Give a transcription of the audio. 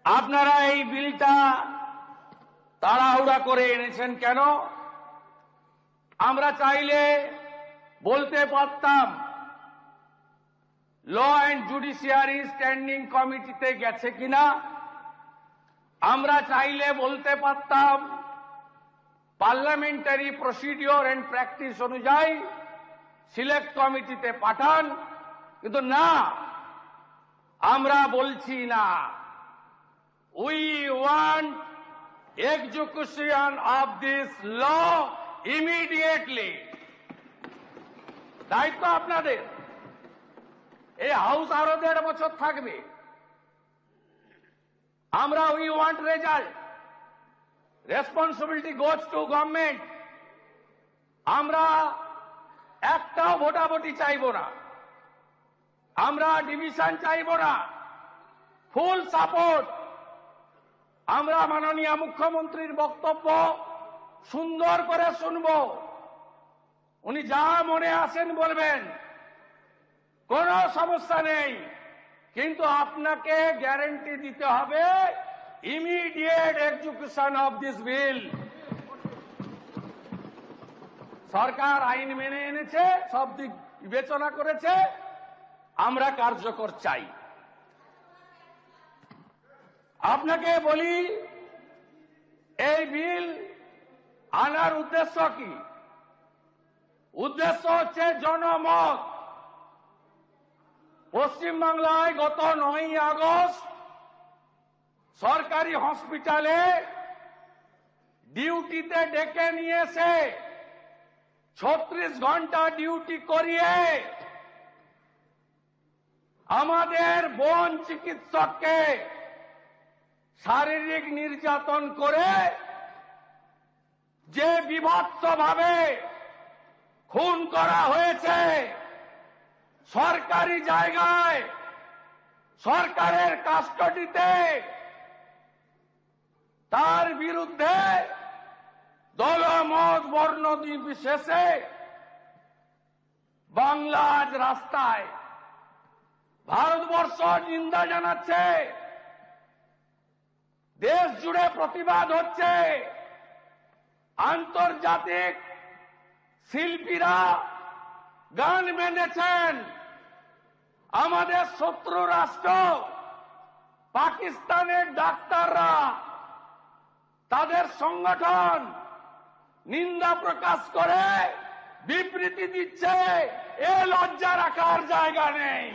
আপনারা এই বিলটা তাড়াহুড়া করে এনেছেন কেন? আমরা চাইলে বলতে পারতাম ল অ্যান্ড জুডিশিয়ারি স্ট্যান্ডিং কমিটিতে গেছে কিনা। আমরা চাইলে বলতে পারতাম পার্লামেন্টারি প্রসিডিওর অ্যান্ড প্র্যাকটিস অনুযায়ী সিলেক্ট কমিটিতে পাঠান, কিন্তু না, আমরা বলছি না। We want execution of this law immediately. দায়িত্ব আপনাদের। এই হাউস আরো 1.5 বছর থাকবে। আমরা we want result. Responsibility goes to government. আমরা একটাও ভোটাভুটি চাইব না, আমরা ডিভিশন চাইব না, ফুল সাপোর্ট। আমরা মাননীয় মুখ্যমন্ত্রীর বক্তব্য সুন্দর করে শুনব, উনি যা মনে আসেন বলবেন, কোনো সমস্যা নেই, কিন্তু আপনাকে গ্যারান্টি দিতে হবে immediate execution of this bill. সরকার আইন মেনে এনেছে, সব দিক বিবেচনা করেছে, আমরা কার্যকর চাই। আপনাকে বলি, এই বিল আনার উদ্দেশ্য কি? উদ্দেশ্য হচ্ছে জনমত। পশ্চিমবাংলায় গত 9ই আগস্ট সরকারি হসপিটালে ডিউটিতে ডেকে নিয়ে এসে 36 ঘন্টা ডিউটি করিয়ে আমাদের বোন চিকিৎসককে শারীরিক নির্যাতন করে যে বিভৎসভাবে খুন করা হয়েছে, সরকারি জায়গায় সরকারের কাস্টডিতে, তার বিরুদ্ধে দলমত বর্ণ নির্বিশেষে বাংলা আজ রাস্তায়, ভারতবর্ষ নিন্দা জানাচ্ছে, দেশ জুড়ে প্রতিবাদ হচ্ছে। আন্তর্জাতিক শিল্পীরা গান বেঁধেছেন। আমাদের শত্রু রাষ্ট্র পাকিস্তানের ডাক্তাররা, তাদের সংগঠন নিন্দা প্রকাশ করে বিবৃতি দিচ্ছে। এ লজ্জা রাখার জায়গা নেই।